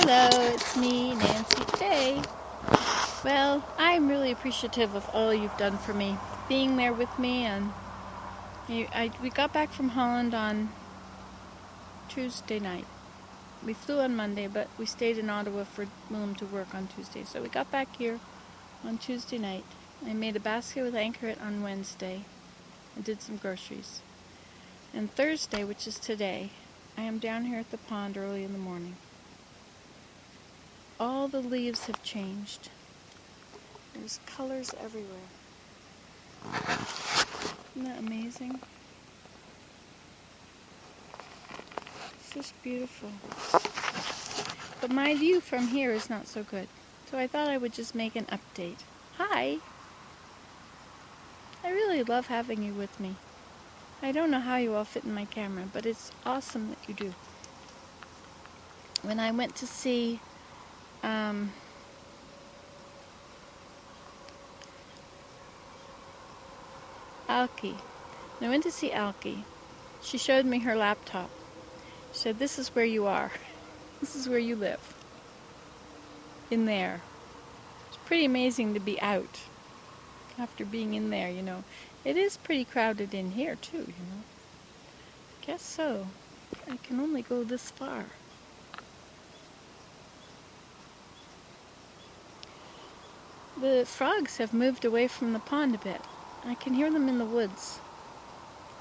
Hello, it's me, Nancy, today. Well, I'm really appreciative of all you've done for me, being there with me, and we got back from Holland on Tuesday night. We flew on Monday, but we stayed in Ottawa for Willem to work on Tuesday. So we got back here on Tuesday night. I made a basket with anchoret on Wednesday and did some groceries. And Thursday, which is today, I am down here at the pond early in the morning. All the leaves have changed. There's colors everywhere. Isn't that amazing? It's just beautiful. But my view from here is not so good. So I thought I would just make an update. Hi! I really love having you with me. I don't know how you all fit in my camera, but it's awesome that you do. When I went to see Alki, she showed me her laptop. She said, "This is where you are. This is where you live. In there." It's pretty amazing to be out after being in there, you know. It is pretty crowded in here too, you know. Guess so. I can only go this far. The frogs have moved away from the pond a bit. I can hear them in the woods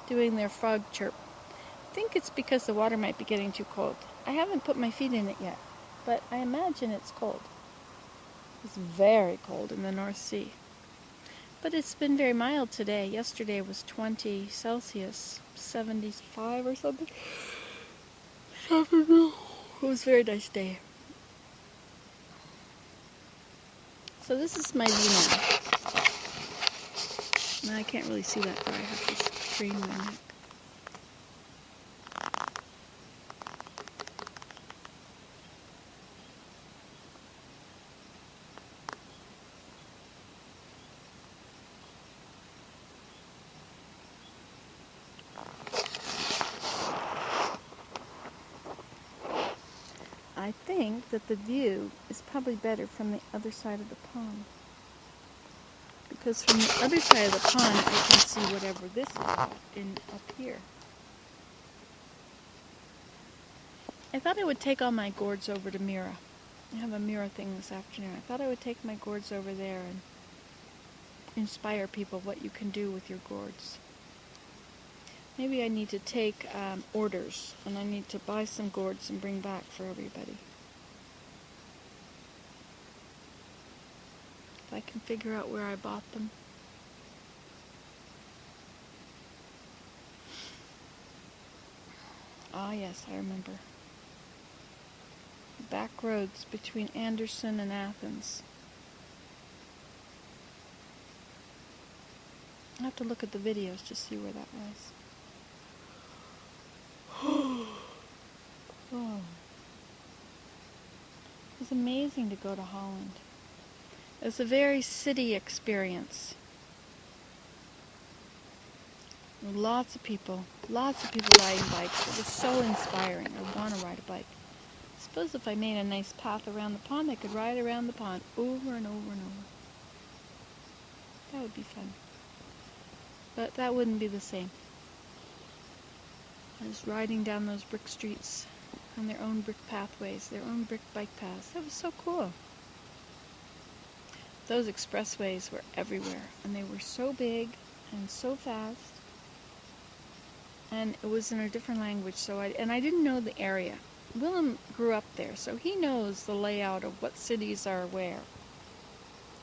doing their frog chirp. I think it's because the water might be getting too cold. I haven't put my feet in it yet, but I imagine it's cold. It's very cold in the North Sea. But it's been very mild today. Yesterday was 20 Celsius, 75 or something. It was a very nice day. So this is my view now. I can't really see that far. I have to strain my neck. I think that the view is probably better from the other side of the pond. Because from the other side of the pond, I can see whatever this is up here. I thought I would take all my gourds over to Mira. I have a Mira thing this afternoon. I thought I would take my gourds over there and inspire people what you can do with your gourds. Maybe I need to take orders, and I need to buy some gourds and bring back for everybody. If I can figure out where I bought them. Ah, yes, I remember. Back roads between Anderson and Athens. I have to look at the videos to see where that was. Oh. It was amazing to go to Holland. It was a very city experience. Lots of people riding bikes. It was so inspiring. I want to ride a bike. I suppose if I made a nice path around the pond, I could ride around the pond over and over and over. That would be fun. But that wouldn't be the same. I was riding down those brick streets on their own brick pathways, their own brick bike paths. That was so cool. Those expressways were everywhere, and they were so big and so fast. And it was in a different language, and I didn't know the area. Willem grew up there, so he knows the layout of what cities are where.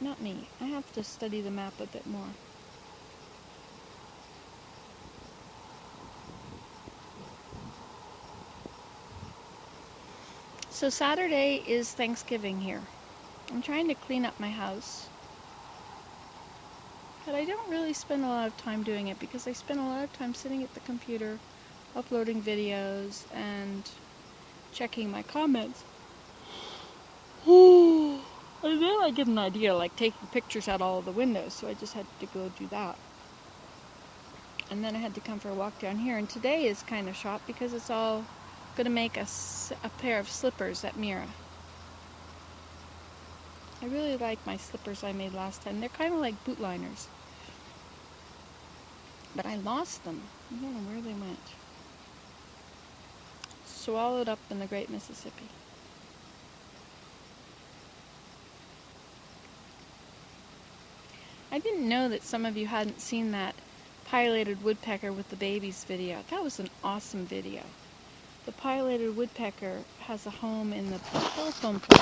Not me. I have to study the map a bit more. So Saturday is Thanksgiving here. I'm trying to clean up my house. But I don't really spend a lot of time doing it because I spend a lot of time sitting at the computer, uploading videos, and checking my comments. And then I get an idea, like taking pictures out all of the windows, so I just had to go do that. And then I had to come for a walk down here, and today is kind of shot because it's all going to make a pair of slippers at Mira. I really like my slippers I made last time. They're kind of like boot liners. But I lost them. I don't know where they went. Swallowed up in the Great Mississippi. I didn't know that some of you hadn't seen that pileated woodpecker with the babies video. That was an awesome video. The pileated woodpecker has a home in the telephone pole.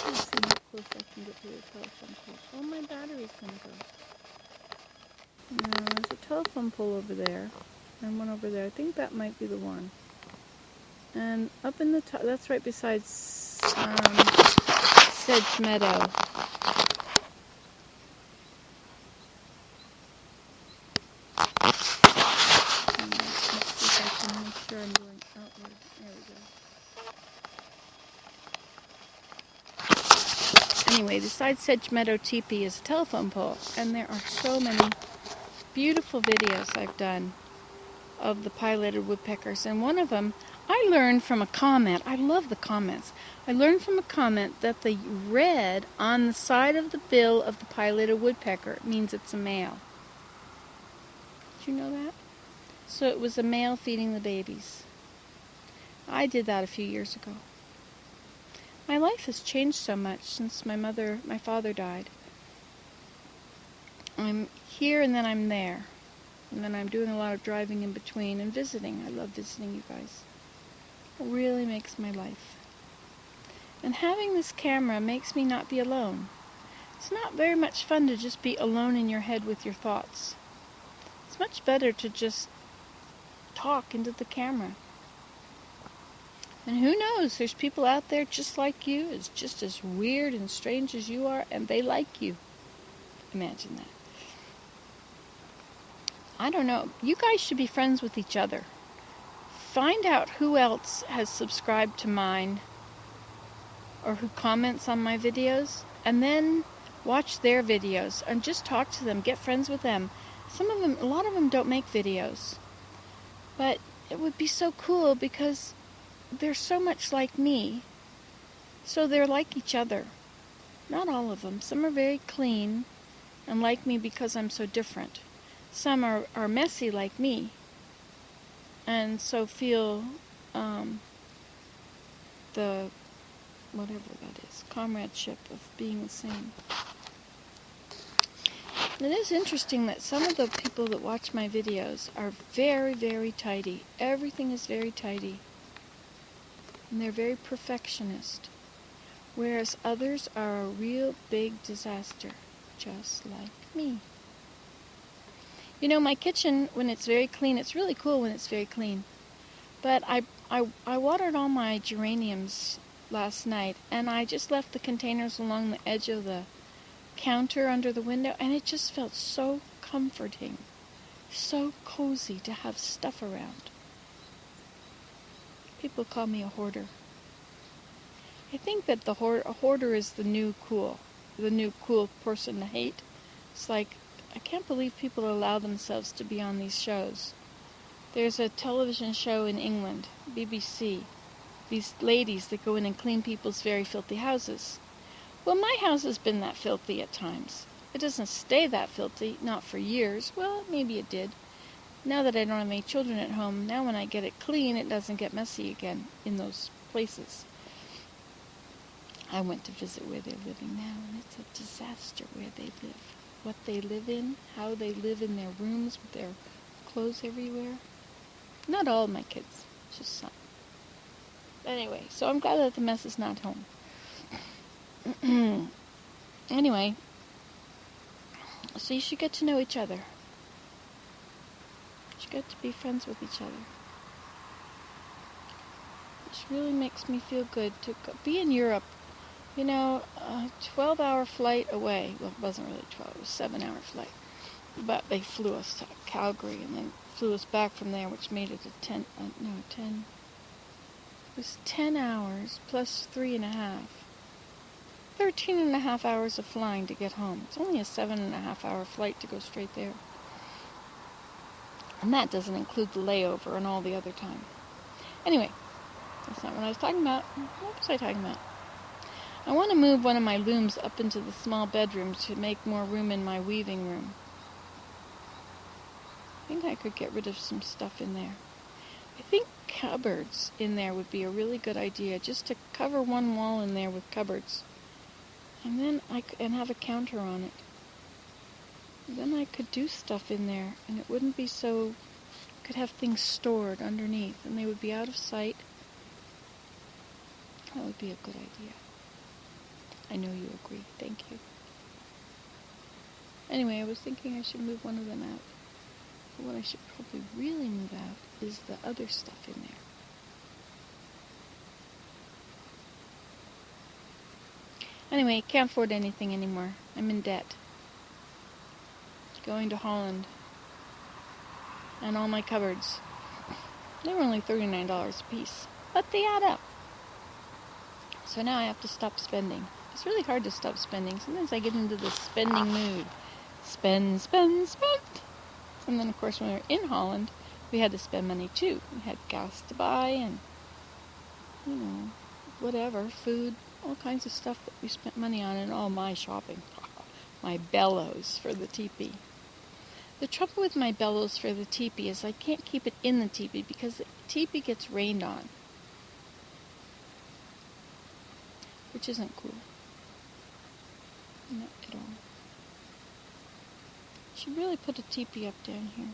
Let's see how close I can get to the telephone pole. Oh, my battery's going to go. No, there's a telephone pole over there and one over there. I think that might be the one. And up in the top, that's right beside Sedge Meadow. Let's see if I can make sure I'm going outward. There we go. Anyway, beside Sedge Meadow Teepee is a telephone pole, and there are so many beautiful videos I've done of the pileated woodpeckers, and one of them I learned from a comment. I love the comments. I learned from a comment that the red on the side of the bill of the pileated woodpecker means it's a male. Did you know that? So it was a male feeding the babies. I did that a few years ago. My life has changed so much since my father died. I'm here and then I'm there. And then I'm doing a lot of driving in between and visiting. I love visiting you guys. It really makes my life. And having this camera makes me not be alone. It's not very much fun to just be alone in your head with your thoughts. It's much better to just talk into the camera. And who knows, there's people out there just like you, it's just as weird and strange as you are, and they like you. Imagine that. I don't know. You guys should be friends with each other. Find out who else has subscribed to mine or who comments on my videos, and then watch their videos and just talk to them, get friends with them. A lot of them don't make videos. But it would be so cool because they're so much like me. So they're like each other. Not all of them. Some are very clean and like me because I'm so different. Some are messy like me and so feel the whatever that is, comradeship of being the same. It is interesting that some of the people that watch my videos are very, very tidy. Everything is very tidy. And they're very perfectionist. Whereas others are a real big disaster, just like me. You know, my kitchen, when it's very clean, it's really cool when it's very clean. But I watered all my geraniums last night, and I just left the containers along the edge of the counter under the window, and it just felt so comforting, so cozy to have stuff around. People call me a hoarder. I think that a hoarder is the new cool person to hate. It's like, I can't believe people allow themselves to be on these shows. There's a television show in England, BBC, these ladies that go in and clean people's very filthy houses. Well, my house has been that filthy at times. It doesn't stay that filthy, not for years. Well, maybe it did. Now that I don't have any children at home, now when I get it clean, it doesn't get messy again in those places. I went to visit where they're living now, and it's a disaster where they live. What they live in, how they live in their rooms with their clothes everywhere. Not all of my kids, just some. Anyway, so I'm glad that the mess is not home. Anyway, so you should get to know each other. You should get to be friends with each other. Which really makes me feel good to be in Europe. You know, a 12-hour flight away. Well, it wasn't really 12, it was a 7-hour flight. But they flew us to Calgary and then flew us back from there, which made it 10. It was 10 hours plus 3.5. 13.5 hours of flying to get home. It's only a 7.5-hour flight to go straight there. And that doesn't include the layover and all the other time. Anyway, that's not what I was talking about. What was I talking about? I want to move one of my looms up into the small bedroom to make more room in my weaving room. I think I could get rid of some stuff in there. I think cupboards in there would be a really good idea, just to cover one wall in there with cupboards. And then and have a counter on it. Then I could do stuff in there, and it wouldn't be so... I could have things stored underneath, and they would be out of sight. That would be a good idea. I know you agree. Thank you. Anyway, I was thinking I should move one of them out. But what I should probably really move out is the other stuff in there. Anyway, can't afford anything anymore. I'm in debt. Going to Holland. And all my cupboards. They were only $39 a piece. But they add up. So now I have to stop spending. It's really hard to stop spending. Sometimes I get into this spending mood. Spend, spend, spend. And then, of course, when we were in Holland, we had to spend money, too. We had gas to buy and, whatever, food, all kinds of stuff that we spent money on, and all my shopping. My bellows for the teepee. The trouble with my bellows for the teepee is I can't keep it in the teepee because the teepee gets rained on. Which isn't cool. Not at all. Should really put a teepee up down here.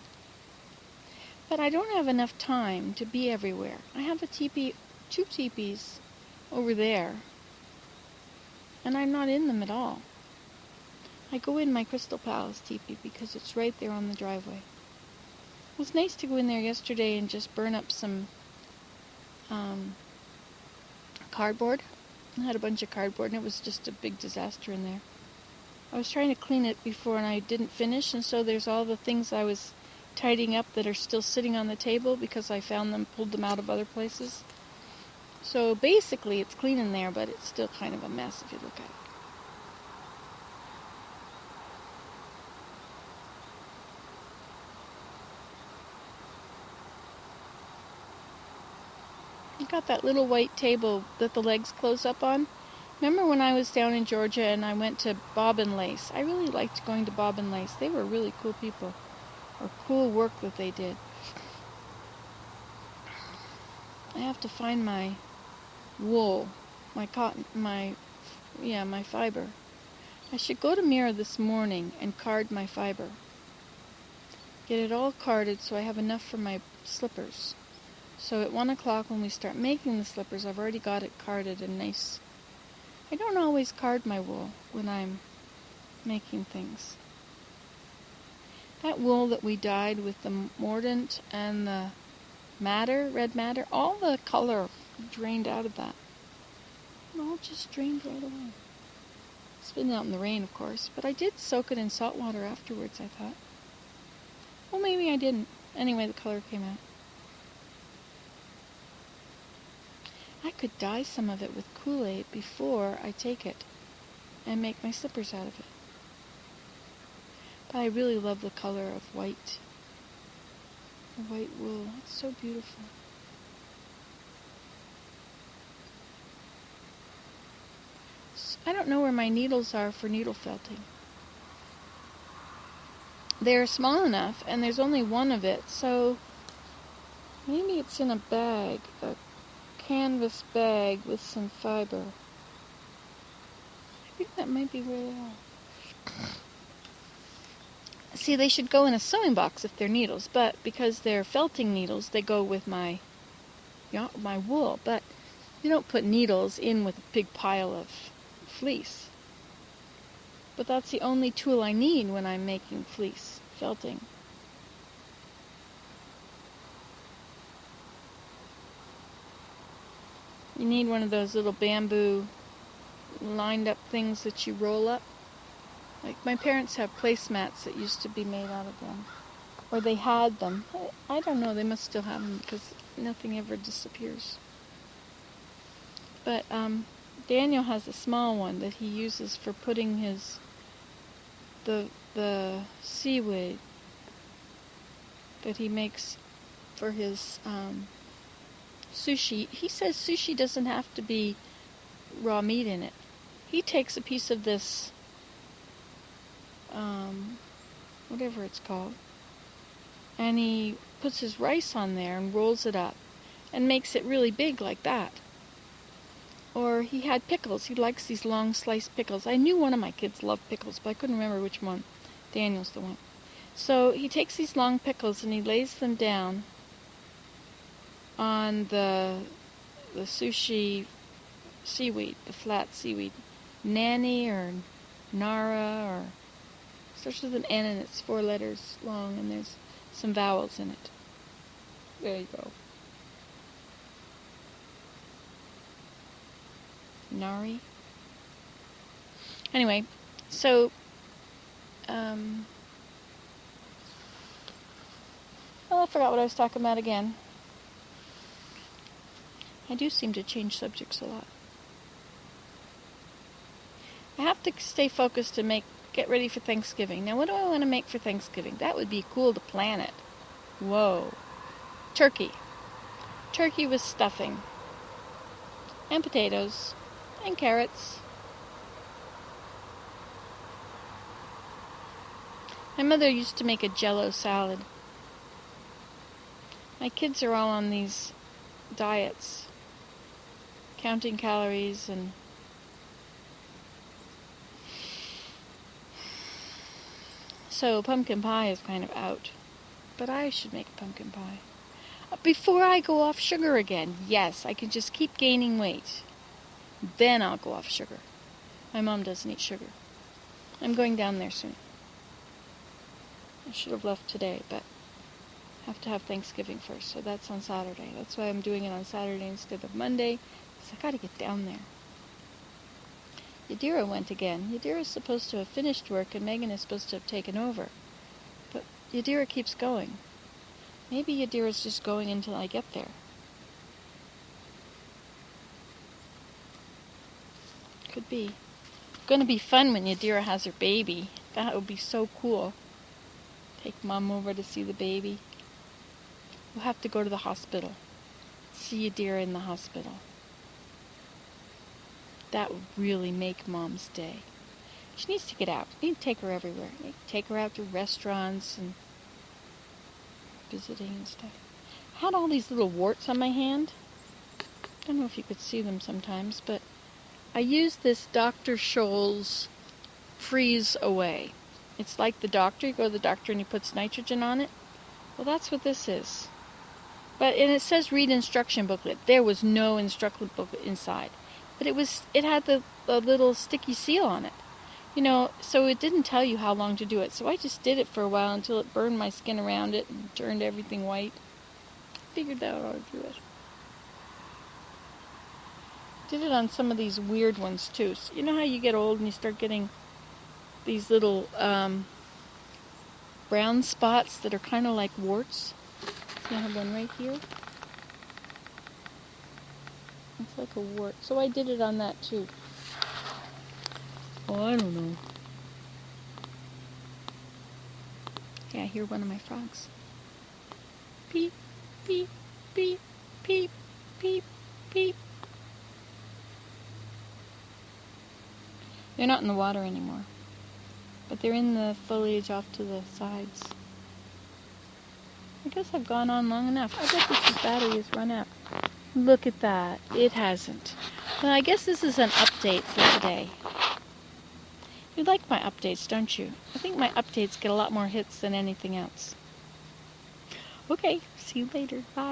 But I don't have enough time to be everywhere. I have a teepee, 2 teepees over there. And I'm not in them at all. I go in my Crystal Palace teepee because it's right there on the driveway. It was nice to go in there yesterday and just burn up some cardboard. I had a bunch of cardboard and it was just a big disaster in there. I was trying to clean it before and I didn't finish, and so there's all the things I was tidying up that are still sitting on the table because I found them, pulled them out of other places. So basically it's clean in there, but it's still kind of a mess if you look at it. I got that little white table that the legs close up on. Remember when I was down in Georgia and I went to Bob and Lace? I really liked going to Bob and Lace. They were really cool people. Or cool work that they did. I have to find my wool, my cotton, my fiber. I should go to Mira this morning and card my fiber. Get it all carded so I have enough for my slippers. So at 1 o'clock when we start making the slippers, I've already got it carded and nice. I don't always card my wool when I'm making things. That wool that we dyed with the mordant and the madder, red madder, all the color drained out of that. It all just drained right away. It's been out in the rain, of course, but I did soak it in salt water afterwards, I thought. Well, maybe I didn't. Anyway, the color came out. I could dye some of it with Kool-Aid before I take it and make my slippers out of it. But I really love the color of white. The white wool. It's so beautiful. I don't know where my needles are for needle felting. They're small enough, and there's only one of it, so maybe it's in a bag, a canvas bag with some fiber. I think that might be where they are. See, they should go in a sewing box if they're needles, but because they're felting needles, they go with my wool. But you don't put needles in with a big pile of fleece. But that's the only tool I need when I'm making fleece felting. You need one of those little bamboo lined up things that you roll up. Like my parents have placemats that used to be made out of them. Or they had them. I don't know, they must still have them because nothing ever disappears. But Daniel has a small one that he uses for putting the seaweed that he makes for his sushi. He says sushi doesn't have to be raw meat in it. he takes a piece of this, whatever it's called, and he puts his rice on there and rolls it up and makes it really big like that. Or he had pickles. He likes these long sliced pickles. I knew one of my kids loved pickles, but I couldn't remember which one. Daniel's the one. So he takes these long pickles and he lays them down on the sushi seaweed, the flat seaweed. Nani or Nara, or starts with an N and it's 4 letters long and there's some vowels in it. There you go. Nari. Anyway, so well, I forgot what I was talking about again. I do seem to change subjects a lot. I have to stay focused to get ready for Thanksgiving. Now, what do I want to make for Thanksgiving? That would be cool to plan it. Whoa. Turkey. Turkey with stuffing. And potatoes. And carrots. My mother used to make a Jell-O salad. My kids are all on these diets, counting calories, and so pumpkin pie is kind of out. But I should make a pumpkin pie. Before I go off sugar again. Yes, I can just keep gaining weight. Then I'll go off sugar. My mom doesn't eat sugar. I'm going down there soon. I should have left today, but I have to have Thanksgiving first, so that's on Saturday. That's why I'm doing it on Saturday instead of Monday, because I got to get down there. Yadira went again. Yadira's supposed to have finished work, and Megan is supposed to have taken over. But Yadira keeps going. Maybe Yadira's just going until I get there. Could be. It's going to be fun when Yadira has her baby. That would be so cool. Take Mom over to see the baby. We'll have to go to the hospital. See Yadira in the hospital. That would really make Mom's day. She needs to get out. We need to take her everywhere. We need to take her out to restaurants and visiting and stuff. I had all these little warts on my hand. I don't know if you could see them sometimes, but I used this Dr. Scholl's Freeze Away. It's like the doctor. You go to the doctor and he puts nitrogen on it. Well, that's what this is. And it says read instruction booklet. There was no instruction booklet inside. But it had the little sticky seal on it. So it didn't tell you how long to do it. So I just did it for a while until it burned my skin around it and turned everything white. Figured out how to do it. Did it on some of these weird ones too. So you know how you get old and you start getting these little brown spots that are kind of like warts? See, I have one right here. It's like a wart. So I did it on that too. Oh, I don't know. Yeah, I hear one of my frogs. Beep, beep, beep, beep, beep, beep. They're not in the water anymore, but they're in the foliage off to the sides. I guess I've gone on long enough. I bet this battery has run out. Look at that. It hasn't. Well, I guess this is an update for today. You like my updates, don't you? I think my updates get a lot more hits than anything else. Okay, see you later. Bye.